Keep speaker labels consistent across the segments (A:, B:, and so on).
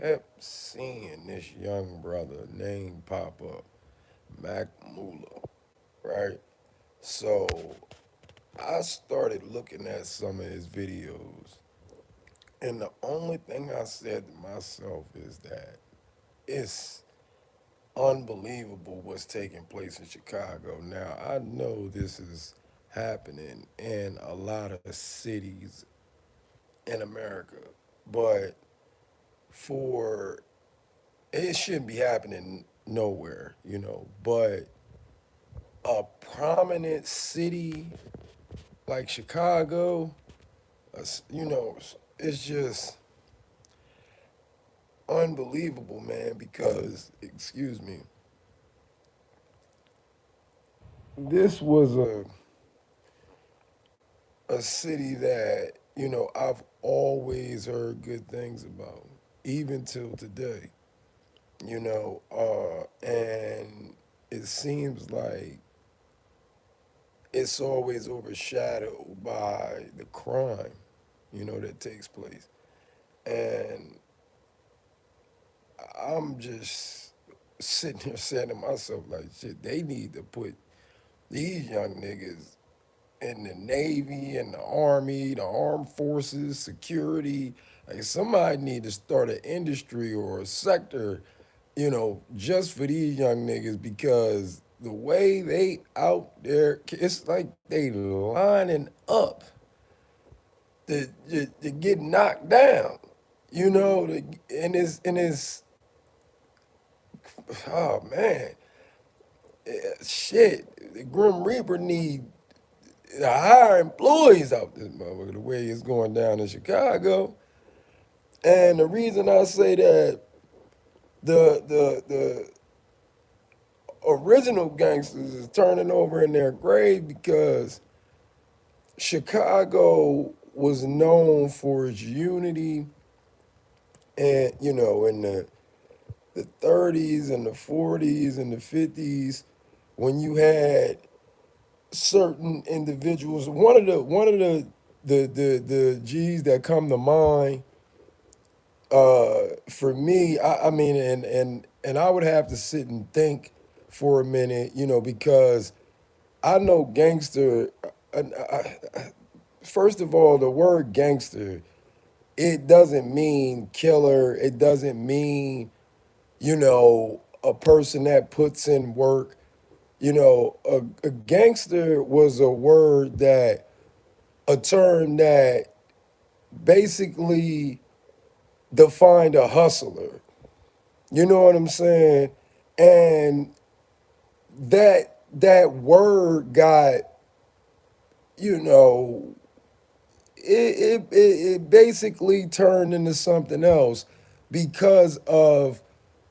A: kept seeing this young brother name pop up, Mac Mula, right? So I started looking at some of his videos, and the only thing I said to myself is that it's unbelievable what's taking place in Chicago. Now, I know this is happening in a lot of cities in America, but for it shouldn't be happening nowhere, but a prominent city like Chicago, it's just unbelievable, man, because, excuse me, this was a city that, I've always heard good things about, even till today, and it seems like it's always overshadowed by the crime, that takes place. And I'm just sitting here saying to myself, like, shit, they need to put these young niggas in the Navy, in the Army, the Armed Forces, security. Like, somebody need to start an industry or a sector, just for these young niggas because the way they out there, it's like they lining up to get knocked down, and it's oh man, shit, the Grim Reaper need to hire employees out this motherfucker the way it's going down in Chicago. And the reason I say that the original gangsters is turning over in their grave because Chicago was known for its unity and in the 30s and the 40s and the 50s when you had certain individuals. One of the G's that come to mind for me, I mean, and I would have to sit and think for a minute, because I know gangster. First of all, the word gangster, it doesn't mean killer. It doesn't mean, a person that puts in work. A gangster was a word a term that basically defined a hustler. You know what I'm saying? And that word got, you know, it basically turned into something else because of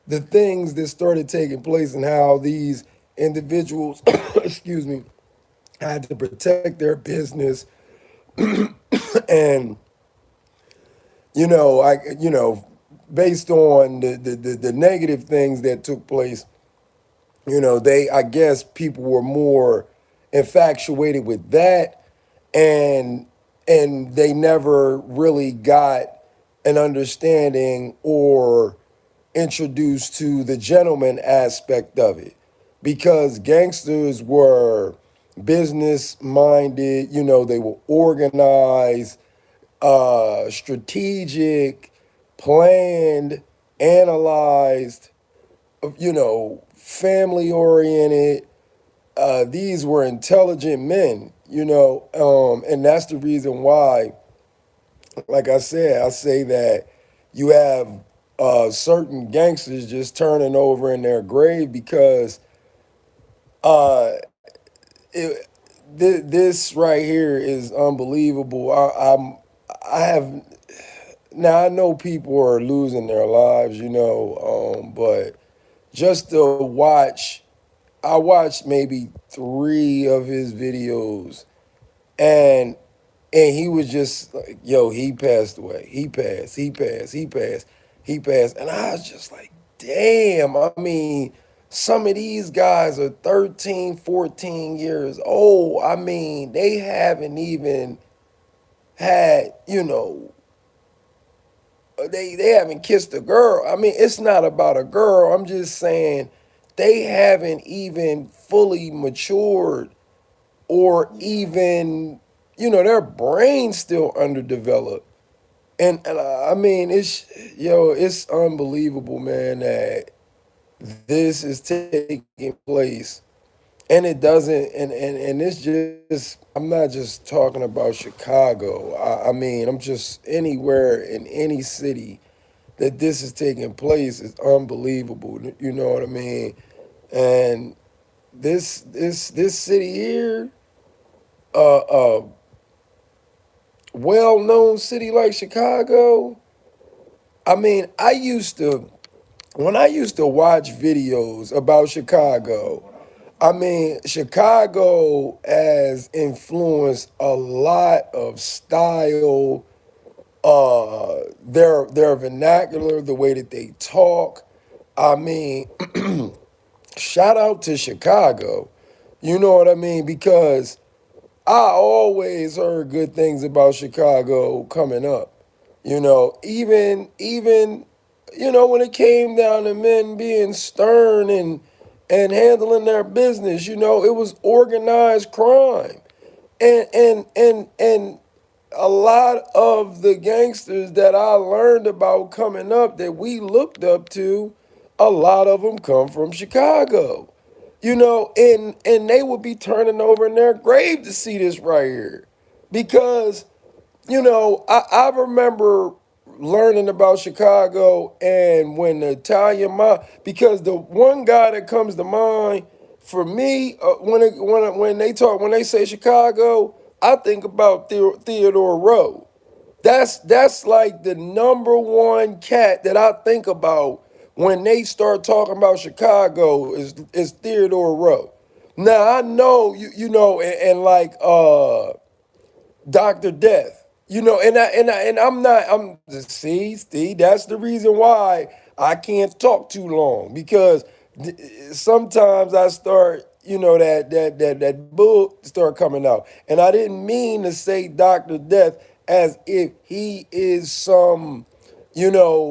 A: the things that started taking place and how these individuals, excuse me, had to protect their business and based on the negative things that took place, they, I guess people were more infatuated with that, and they never really got an understanding or introduced to the gentleman aspect of it because gangsters were business minded, they were organized, strategic, planned, analyzed, family oriented. These were intelligent men, and that's the reason why, like I say that you have certain gangsters just turning over in their grave because uh, this right here is unbelievable. I have now I know people are losing their lives, but just to watch, I watched maybe three of his videos, and he was just like, "Yo, he passed away. He passed. He passed. He passed. He passed." And I was just like, "Damn!" I mean, some of these guys are 13, 14 years old. I mean, they haven't even had, they haven't kissed a girl. I mean, it's not about a girl. I'm just saying they haven't even fully matured, or even, their brain's still underdeveloped. And I mean, it's unbelievable, man, that this is taking place. And it doesn't, and it's just, I'm not just talking about Chicago. I mean, I'm just anywhere in any city that this is taking place is unbelievable. You know what I mean? And this city here, a well-known city like Chicago. I mean, when I used to watch videos about Chicago, I mean, Chicago has influenced a lot of style, their vernacular, the way that they talk. I mean, shout out to Chicago. You know what I mean? Because I always heard good things about Chicago coming up. Even when it came down to men being stern and handling their business, it was organized crime. And a lot of the gangsters that I learned about coming up that we looked up to, a lot of them come from Chicago. And they would be turning over in their grave to see this right here. Because I remember learning about Chicago, and when the Italian mob, because the one guy that comes to mind for me, when they say Chicago, I think about Theodore Rowe. That's like the number one cat that I think about when they start talking about Chicago is Theodore Rowe. Now I know and like Dr. Death. And I'm see, that's the reason why I can't talk too long, because sometimes I start, that book start coming out. And I didn't mean to say Dr. Death as if he is some,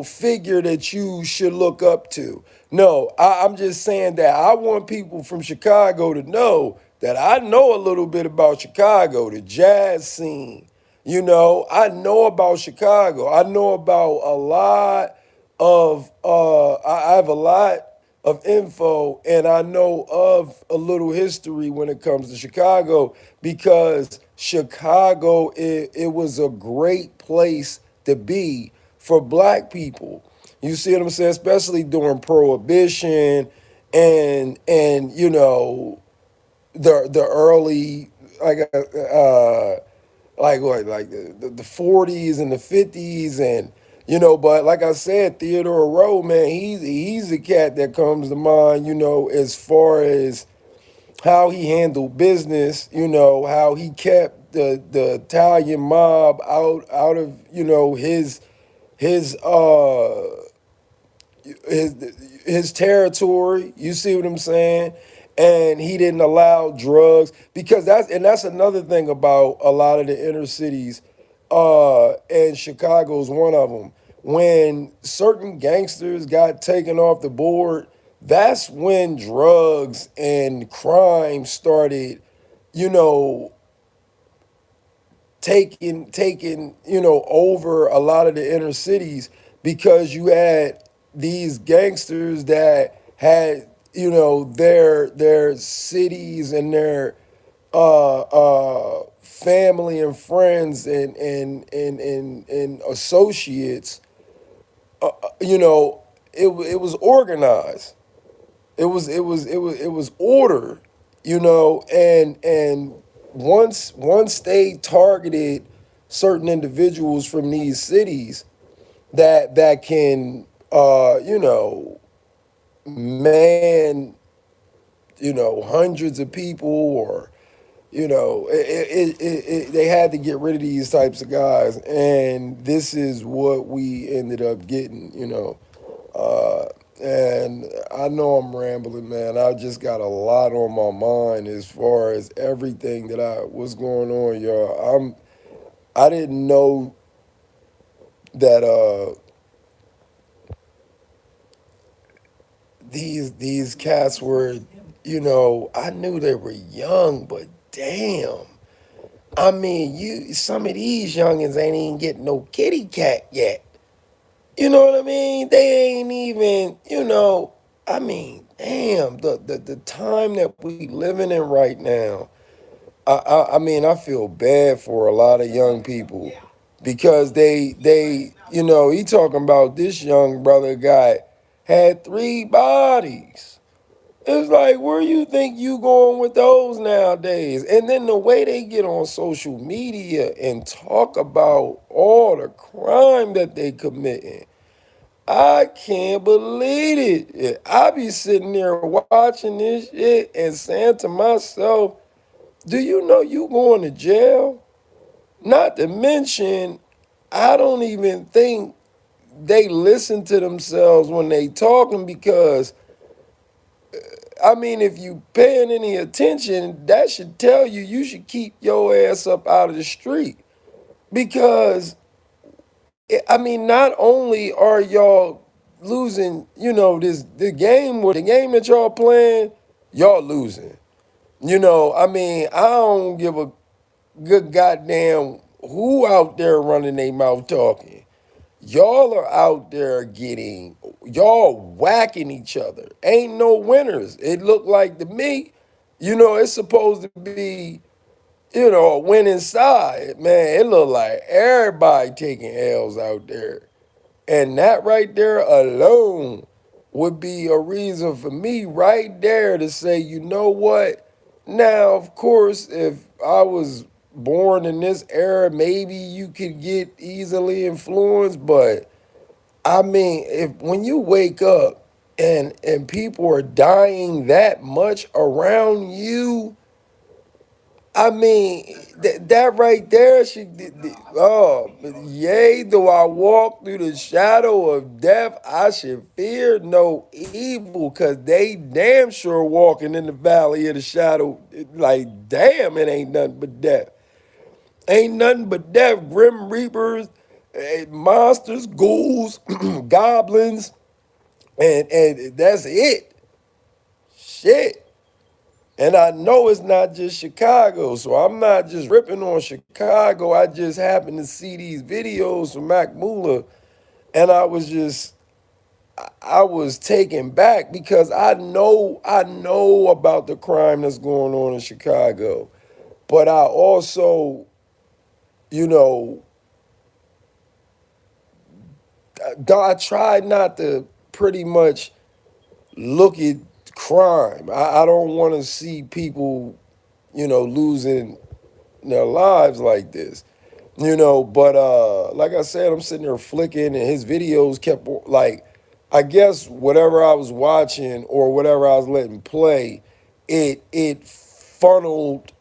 A: figure that you should look up to. No, I'm just saying that I want people from Chicago to know that I know a little bit about Chicago, the jazz scene. I know about Chicago. I know about a lot I have a lot of info, and I know of a little history when it comes to Chicago, because Chicago, it was a great place to be for black people. You see what I'm saying? Especially during Prohibition, and the early, like what, like the 40s and the 50s, and but like I said, Theodore Rowe, man, he's a cat that comes to mind, as far as how he handled business, how he kept the Italian mob out of his his his territory. You see what I'm saying? And he didn't allow drugs, because that's another thing about a lot of the inner cities, and Chicago's one of them. When certain gangsters got taken off the board, that's when drugs and crime started, you know, taking over a lot of the inner cities, because you had these gangsters that had their cities and their family and friends and associates. You know, it was organized. It was order, and once they targeted certain individuals from these cities that can man hundreds of people, or they had to get rid of these types of guys, and this is what we ended up getting. And I know I'm rambling, man. I just got a lot on my mind as far as everything that what's going on, y'all. I didn't know that. these cats were, I knew they were young, but damn. I mean, you some of these youngins ain't even getting no kitty cat yet. You know what I mean? They ain't even, I mean, damn, the time that we living in right now. I mean, I feel bad for a lot of young people because he talking about this young brother guy had three bodies. It's like, where you think you going with those nowadays? And then the way they get on social media and talk about all the crime that they committing. I can't believe it. I be sitting there watching this shit and saying to myself, do you know you going to jail? Not to mention, I don't even think they listen to themselves when they talking because I mean, if you paying any attention, that should tell you you should keep your ass up out of the street because I mean, not only are y'all losing, this the game that y'all playing, y'all losing. I mean, I don't give a good goddamn who out there running their mouth talking. Y'all are out there y'all whacking each other. Ain't no winners. It looked like to me, it's supposed to be, a winning side. Man, it looked like everybody taking L's out there. And that right there alone would be a reason for me right there to say, you know what? Now, of course, if I was born in this era, maybe you could get easily influenced, but I mean, if when you wake up and people are dying that much around you, I mean, that right there oh, yea, though I walk through the shadow of death, I should fear no evil, because they damn sure walking in the valley of the shadow. Like, damn, it ain't nothing but death. Ain't nothing but death. Grim reapers, monsters, ghouls, goblins, and that's it. Shit. And I know it's not just Chicago, so I'm not just ripping on Chicago. I just happened to see these videos from Mac Mula, and I was taken back because I know about the crime that's going on in Chicago, but I also, you know, I tried not to pretty much look at crime. I don't want to see people, losing their lives like this. But like I said, I'm sitting there flicking and his videos kept like, I guess whatever I was watching or whatever I was letting play, it funneled,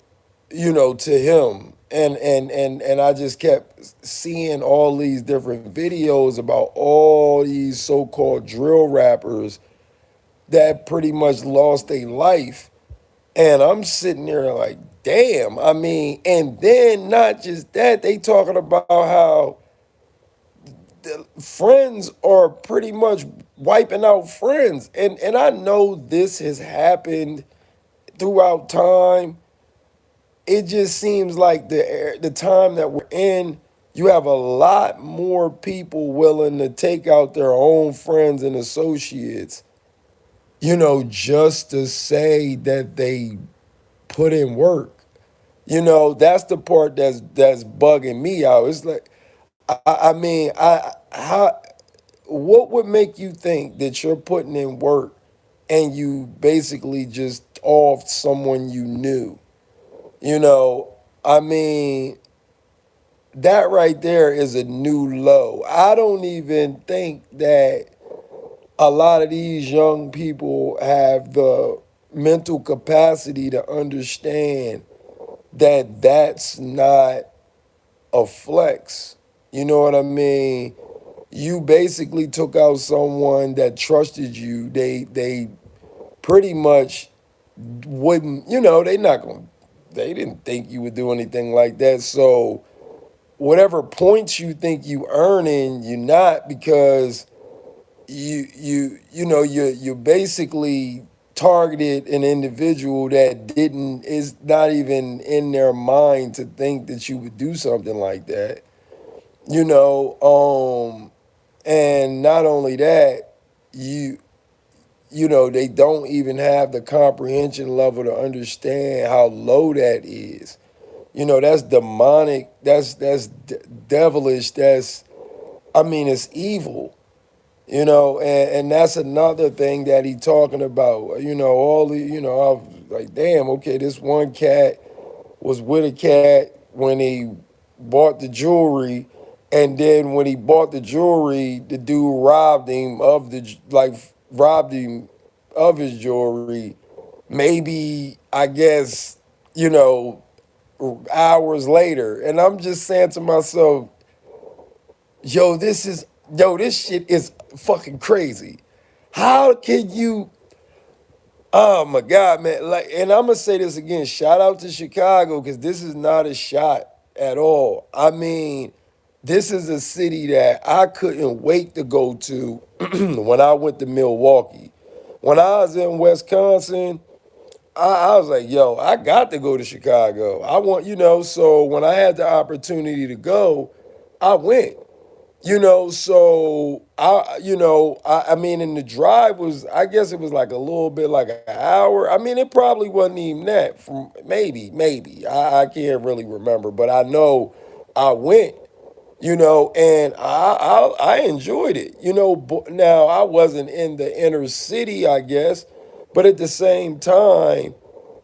A: to him. And I just kept seeing all these different videos about all these so-called drill rappers that pretty much lost their life. And I'm sitting there like, damn. I mean, and then not just that, they talking about how the friends are pretty much wiping out friends. And I know this has happened throughout time. It just seems like the time that we're in, you have a lot more people willing to take out their own friends and associates, just to say that they put in work. That's the part that's bugging me out. It's like, I mean, what would make you think that you're putting in work and you basically just off someone you knew? You know, I mean, that right there is a new low. I don't even think that a lot of these young people have the mental capacity to understand that that's not a flex. You know what I mean? You basically took out someone that trusted you. They pretty much wouldn't, they didn't think you would do anything like that. So whatever points you think you earning, you're not, because you basically targeted an individual that didn't is not even in their mind to think that you would do something like that. You know, and not only that, you they don't even have the comprehension level to understand how low that is. That's demonic. That's devilish. That's, I mean, it's evil. And that's another thing that he talking about. All the, I was like, damn, okay, this one cat was with a cat when he bought the jewelry, and then when he bought the jewelry, the dude robbed him of robbed him of his jewelry. Maybe, I guess, you know hours later, and I'm just saying to myself, this shit is fucking crazy. How can you? Oh my God, man! Like, and I'm gonna say this again. Shout out to Chicago, because this is not a shot at all. I mean, this is a city that I couldn't wait to go to when I went to Milwaukee. When I was in Wisconsin, I was like, yo, I got to go to Chicago. I want, so when I had the opportunity to go, I went. I mean, and the drive was, I guess it was like a little bit like an hour. I mean, it probably wasn't even that, from maybe. I can't really remember, but I know I went, and I enjoyed it. Now I wasn't in the inner city, I guess, but at the same time,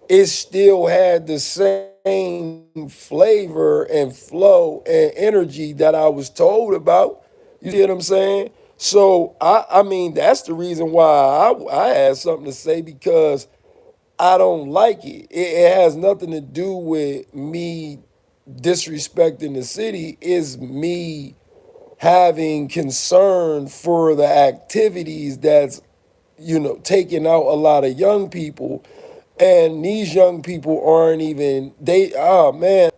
A: it still had the same flavor and flow and energy that I was told about. You see what I'm saying? So I mean, that's the reason why I had something to say, because I don't like it. It has nothing to do with me disrespecting the city. Is me having concern for the activities that's taking out a lot of young people, and these young people aren't even, they, oh man,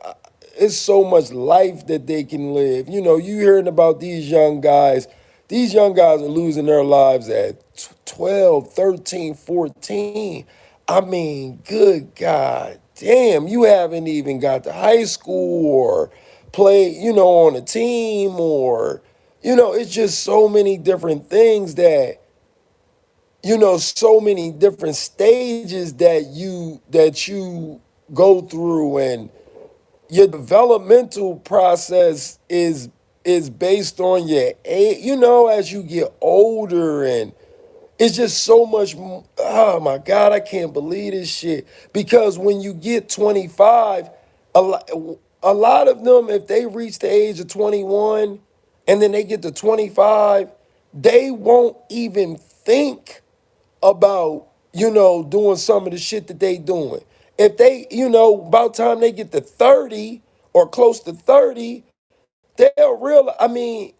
A: it's so much life that they can live. You hearing about these young guys are losing their lives at 12, 13, 14. I mean, good God damn, you haven't even got to high school or play, on a team, or it's just so many different things that, so many different stages that you go through, and your developmental process is based on your age, as you get older, and it's just so much. Oh my God, I can't believe this shit. Because when you get 25, a lot, a lot of them, if they reach the age of 21 and then they get to 25, they won't even think about, doing some of the shit that they doing. If they, about time they get to 30 or close to 30, they'll realize, I mean,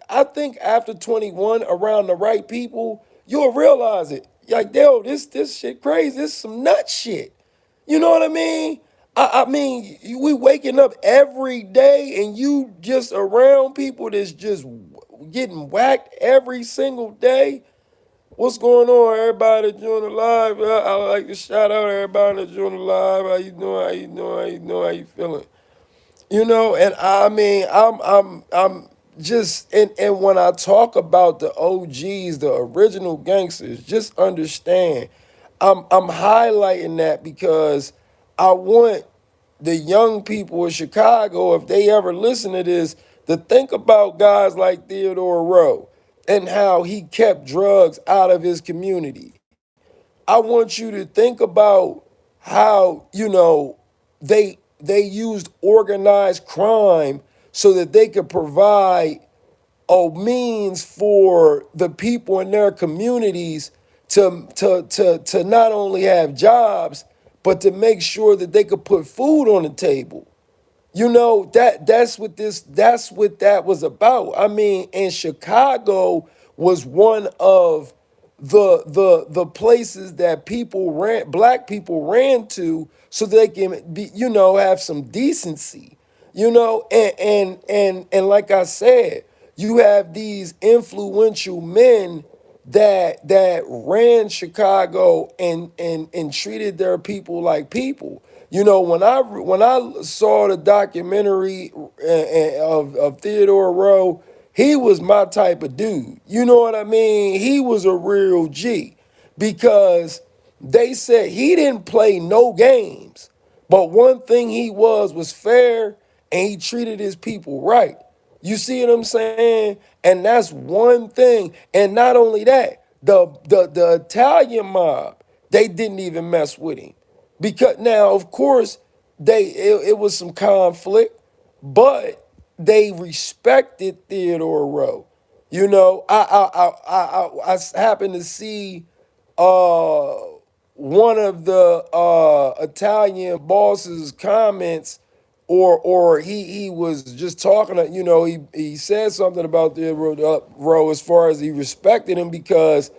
A: I think after 21, around the right people, you'll realize it. Like, yo, this shit crazy. This is some nut shit. You know what I mean? I mean, we waking up every day and you just around people that's just getting whacked every single day. What's going on, everybody that's joining the live? I like to shout out everybody that's joining the live. How you doing? How you doing? How you doing? How you feeling? And I mean, I'm just, and when I talk about the OGs, the original gangsters, just understand, I'm highlighting that because I want the young people of Chicago, if they ever listen to this, to think about guys like Theodore Rowe and how he kept drugs out of his community. I want you to think about how, they used organized crime so that they could provide a means for the people in their communities to not only have jobs, but to make sure that they could put food on the table. That's what that was about. I mean, and Chicago was one of the places that black people ran to, so they can be, have some decency. And like I said, you have these influential men that ran Chicago and treated their people like people. You know, when I saw the documentary of Theodore Rowe, he was my type of dude. You know what I mean? He was a real G because they said he didn't play no games. But one thing he was fair and he treated his people right. You see what I'm saying? And that's one thing. And not only that, the Italian mob, they didn't even mess with him. Because now, of course, it was some conflict, but they respected Theodore Rowe. You know, I happened to see uh, one of the Italian bosses' comments, or he was just talking. You know, he said something about Theodore Rowe as far as he respected him because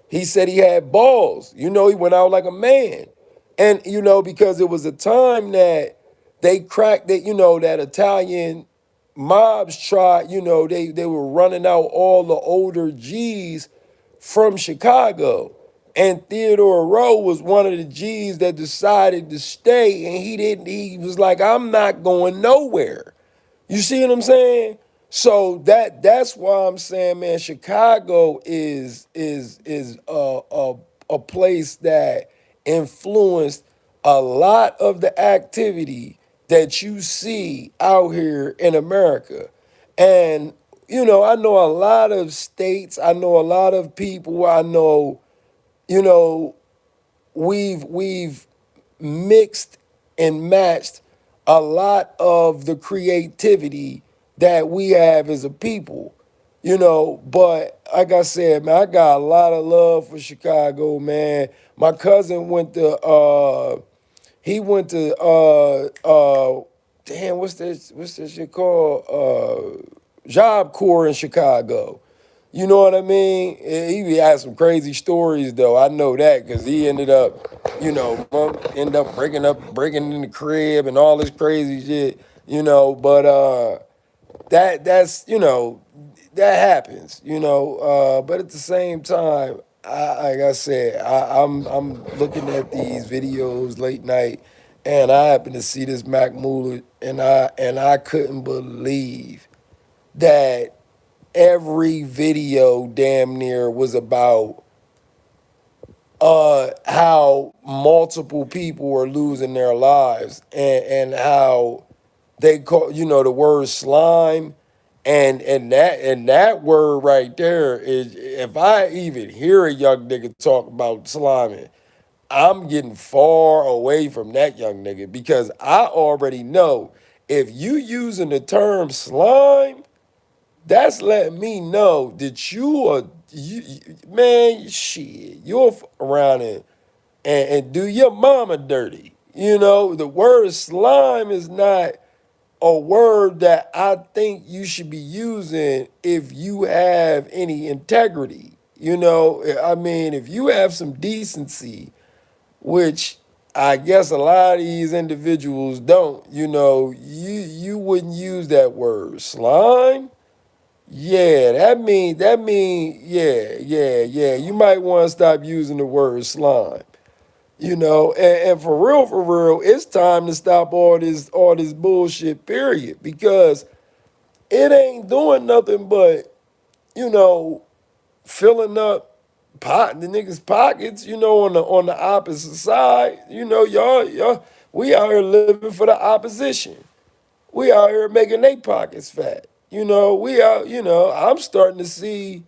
A: he said he had balls. You know, he went out like a man. And, you know, because it was a time that they cracked that, you know, that Italian mobs tried, you know, they were running out all the older G's from Chicago. And Theodore Rowe was one of the G's that decided to stay. And he was like, I'm not going nowhere. You see what I'm saying? So that's why I'm saying, man, Chicago is a place that influenced a lot of the activity that you see out here in America. And you know, I know a lot of states, I know a lot of people, I know, you know, we've mixed and matched a lot of the creativity that we have as a people, you know. But like I said, man, I got a lot of love for Chicago, man. My cousin went to he went to damn, what's this shit called? Job Corps in Chicago. You know what I mean? He had some crazy stories though. I know that because he ended up, you know, end up breaking in the crib and all this crazy shit. You know, but that's you know that happens. You know, but at the same time, like I said, I'm looking at these videos late night, and I happen to see this Mac Muller, and I couldn't believe that every video damn near was about how multiple people are losing their lives and how they call, you know, the word slime, and that word right there is, if I even hear a young nigga talk about sliming, I'm getting far away from that young nigga because I already know if you using the term slime, that's letting me know that you are man, shit. You're around and do your mama dirty. You know, the word slime is not a word that I think you should be using if you have any integrity. You know, I mean, if you have some decency, which I guess a lot of these individuals don't, you know, you wouldn't use that word slime. Yeah, yeah. You might want to stop using the word slime. You know, and for real, it's time to stop all this bullshit, period. Because it ain't doing nothing but, you know, filling up the niggas' pockets, you know, on the opposite side. You know, y'all, we out here living for the opposition. We out here making their pockets fat. You know, we out, you know, I'm starting to see.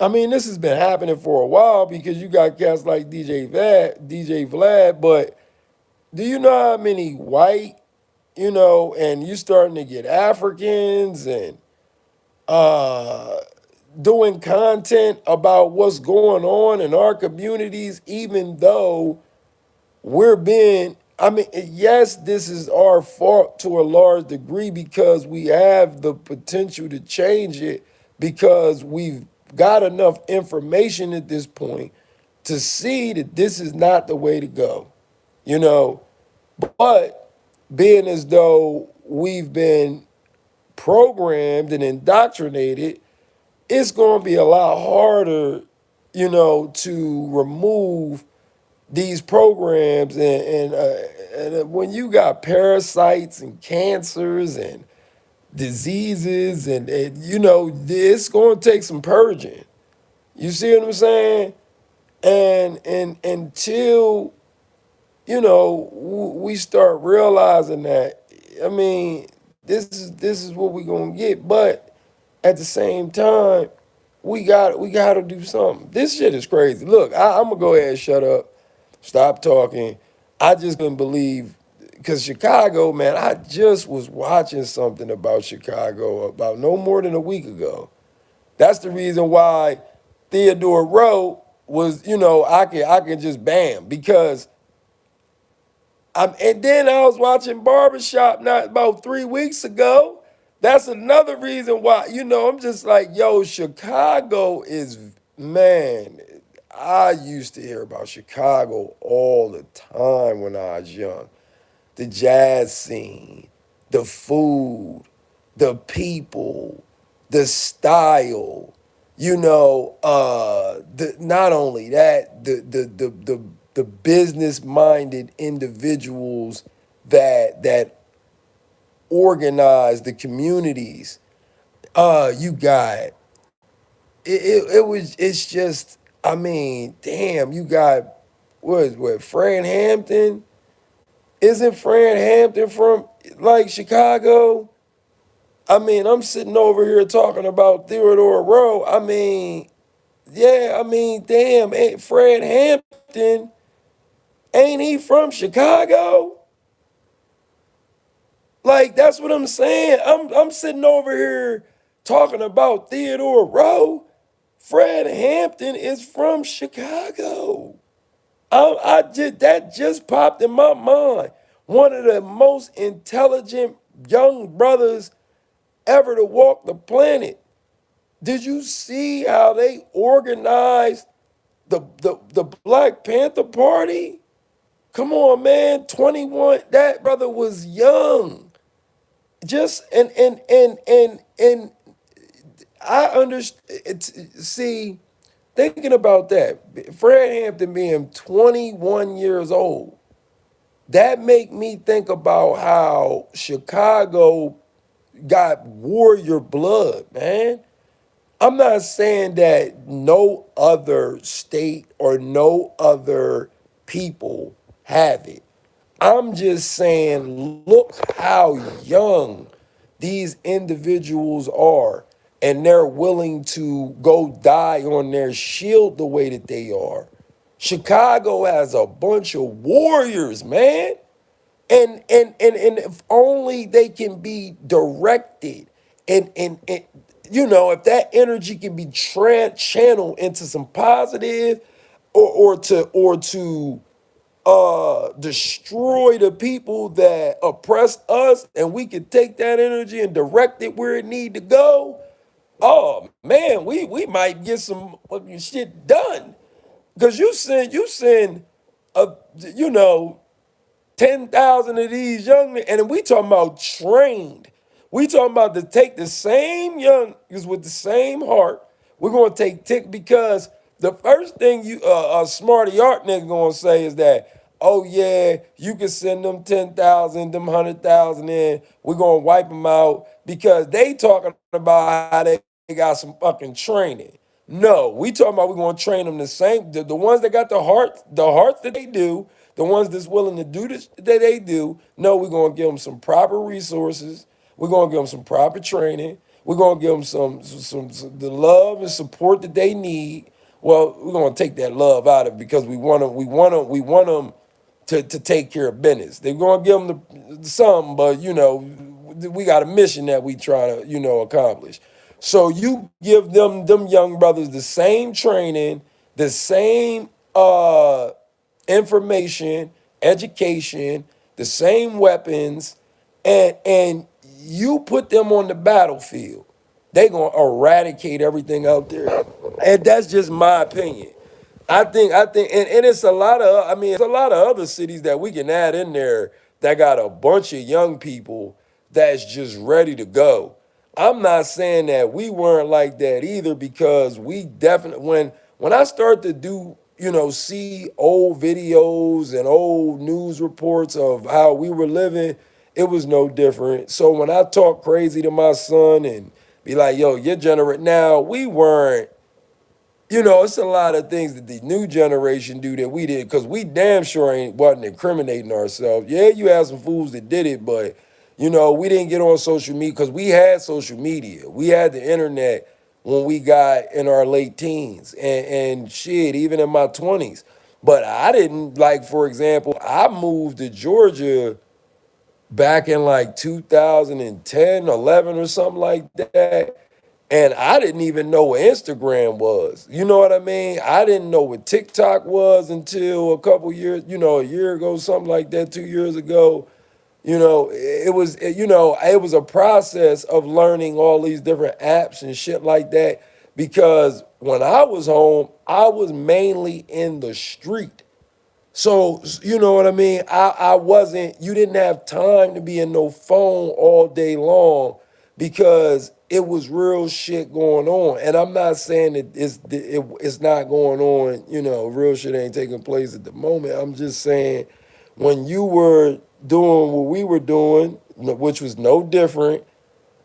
A: I mean, this has been happening for a while because you got cats like DJ Vlad, but do you know how many white, you know, and you starting to get Africans and uh doing content about what's going on in our communities, even though we're being, I mean, yes, this is our fault to a large degree because we have the potential to change it because we've got enough information at this point to see that this is not the way to go, you know. But being as though we've been programmed and indoctrinated, it's going to be a lot harder, to remove these programs and when you got parasites and cancers and diseases and it's going to take some purging. You see what I'm saying? And until we start realizing that, I mean, this is what we're gonna get. But at the same time, we got to do something. This shit is crazy. Look, I'm gonna go ahead and shut up, stop talking. I just couldn't believe, because Chicago, man, I just was watching something about Chicago about no more than a week ago. That's the reason why Theodore Rowe was, I can just bam, because and then I was watching Barbershop not about 3 weeks ago. That's another reason why, I'm just like, yo, Chicago is, man, I used to hear about Chicago all the time when I was young. The jazz scene, the food, the people, the style, not only that, the business minded individuals that organize the communities. You got it's just, I mean, damn, you got what Fran Hampton? Isn't Fran Hampton from like Chicago? I mean, I'm sitting over here talking about Theodore Rowe. I mean, yeah, I mean, damn, ain't Fred Hampton, ain't he from Chicago? Like, that's what I'm saying. I'm sitting over here talking about Theodore Rowe. Fred Hampton is from Chicago. I just that just popped in my mind. One of the most intelligent young brothers ever to walk the planet. Did you see how they organized the Black Panther Party? Come on, man. 21. That brother was young. Just and I understand. See, thinking about that, Fred Hampton being 21 years old, that make me think about how Chicago got warrior blood, man. I'm not saying that no other state or no other people have it. I'm just saying, look how young these individuals are, and they're willing to go die on their shield the way that they are. Chicago has a bunch of warriors, man. And if only they can be directed and if that energy can be channeled into some positive, or to destroy the people that oppress us, and we can take that energy and direct it where it need to go. Oh man, we might get some fucking shit done. Because you send a you know 10,000 of these young men, and we talking about trained. We talking about to take the same young niggas with the same heart. We're gonna take tick, because the first thing you a smarty art nigga gonna say is that, oh yeah, you can send them 10,000, them 100,000 in. We're gonna wipe them out because they talking about how they got some fucking training. No, we talking about we're gonna train them the same. The ones that got the hearts that they do, the ones that's willing to do this that they do. No, we're gonna give them some proper resources. We're gonna give them some proper training. We're gonna give them some the love and support that they need. Well, we're gonna take that love out of it because we want them to take care of business. They're gonna give them the something, but we got a mission that we try to accomplish. So you give them young brothers the same training, the same information, education, the same weapons, and you put them on the battlefield. They gonna eradicate everything out there, and that's just my opinion. I think, and it's a lot of, I mean, it's a lot of other cities that we can add in there that got a bunch of young people that's just ready to go. I'm not saying that we weren't like that either, because we definitely, when I start to do, see old videos and old news reports of how we were living, it was no different. So when I talk crazy to my son and be like, yo, your generation, now we weren't, it's a lot of things that the new generation do that we did, because we damn sure ain't wasn't incriminating ourselves. Yeah, you had some fools that did it, but we didn't get on social media because we had social media. We had the internet when we got in our late teens and shit, even in my 20s. But I didn't, like, for example, I moved to Georgia back in like 2010, 11 or something like that. And I didn't even know what Instagram was. You know what I mean? I didn't know what TikTok was until a couple years, a year ago, something like that, 2 years ago. It was a process of learning all these different apps and shit like that. Because when I was home, I was mainly in the street. So, you know what I mean? I wasn't, you didn't have time to be in no phone all day long, because it was real shit going on. And I'm not saying that it's not going on, real shit ain't taking place at the moment. I'm just saying, when you were doing what we were doing, which was no different,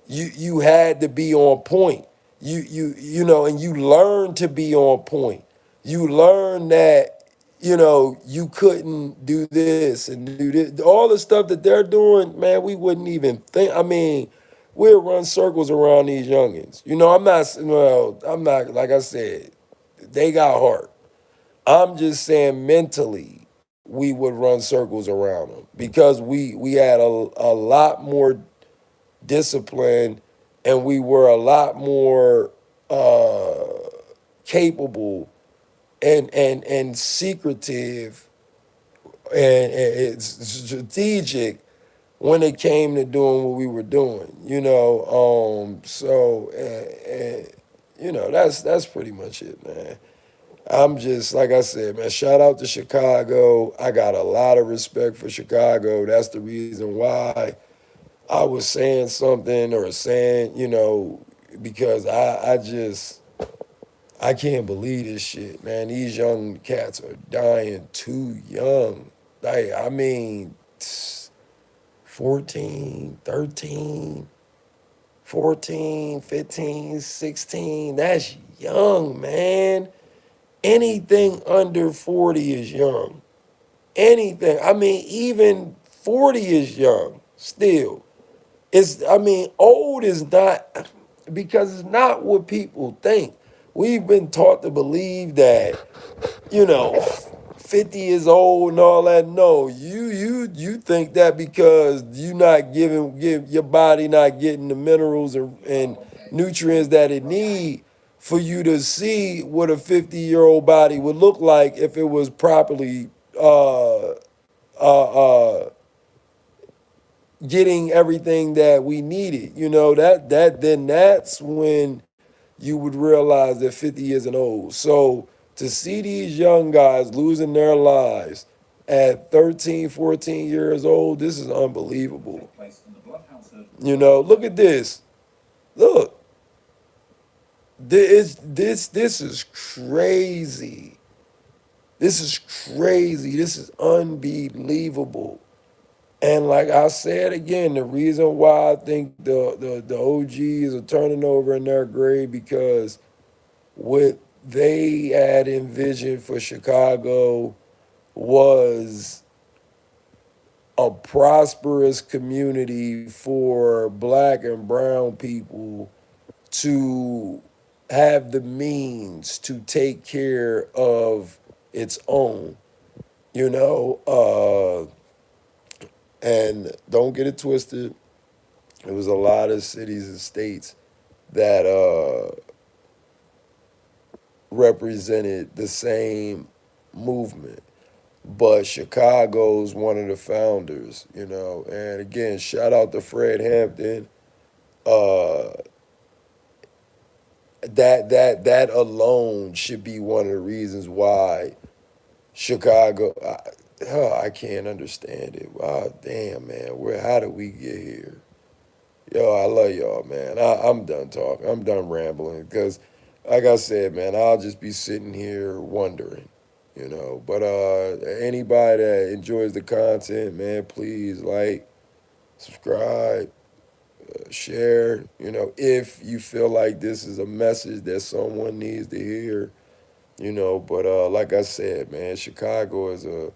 A: you had to be on point. And you learn to be on point. You learn that you couldn't do this and do this. All the stuff that they're doing, man, we wouldn't even think. I mean, we'll run circles around these youngins. I'm not, like I said, they got heart. I'm just saying, mentally, we would run circles around them, because we had a lot more disciplined, and we were a lot more capable and secretive and it's strategic when it came to doing what we were doing. So that's pretty much it, man. I'm just, like I said, man, shout out to Chicago. I got a lot of respect for Chicago. That's the reason why I was saying something, or saying, because I can't believe this shit, man. These young cats are dying too young. Like, I mean, 14, 13, 14, 15, 16. That's young, man. Anything under 40 is young. Anything. I mean, even 40 is young still. Old is not, because it's not what people think. We've been taught to believe that, you know, 50 is old and all that. No, you think that because you not give your body not getting the minerals and nutrients that it need for you to see what a 50-year-old body would look like if it was properly uh getting everything that we needed. That's when you would realize that 50 isn't old. So to see these young guys losing their lives at 13, 14 years old, this is unbelievable. Look at this. Look, this is crazy. This is crazy. This is unbelievable. And like I said again, the reason why I think the OGs are turning over in their grave, because what they had envisioned for Chicago was a prosperous community for black and brown people to have the means to take care of its own, you know. And don't get it twisted. It was a lot of cities and states that represented the same movement. But Chicago's one of the founders. And again, shout out to Fred Hampton. Uh, that alone should be one of the reasons why Chicago. I can't understand it. Wow, damn, man. How did we get here? Yo, I love y'all, man. I'm done talking. I'm done rambling because, like I said, man, I'll just be sitting here wondering, you know. But anybody that enjoys the content, man, please like, subscribe, share. You know, if you feel like this is a message that someone needs to hear, you know. But like I said, man, Chicago is a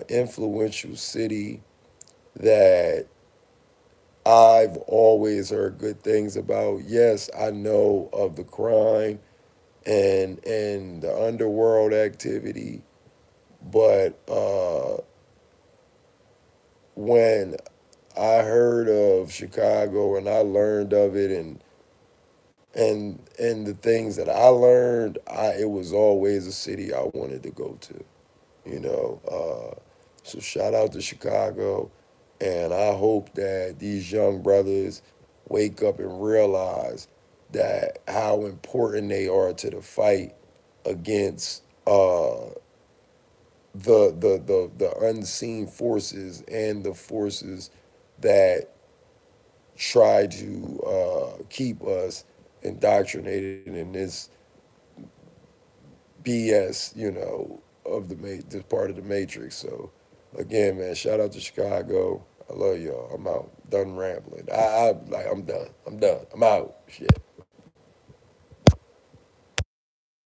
A: influential city that I've always heard good things about. Yes, I know of the crime and the underworld activity, but when I heard of Chicago and I learned of it and the things that I learned, it was always a city I wanted to go to. You know, so shout out to Chicago, and I hope that these young brothers wake up and realize that how important they are to the fight against the unseen forces and the forces that try to keep us indoctrinated in this BS, you know, of this part of the matrix. So again, man, shout out to Chicago. I love y'all. I'm out. Done rambling. I'm done. I'm done. I'm out. Shit.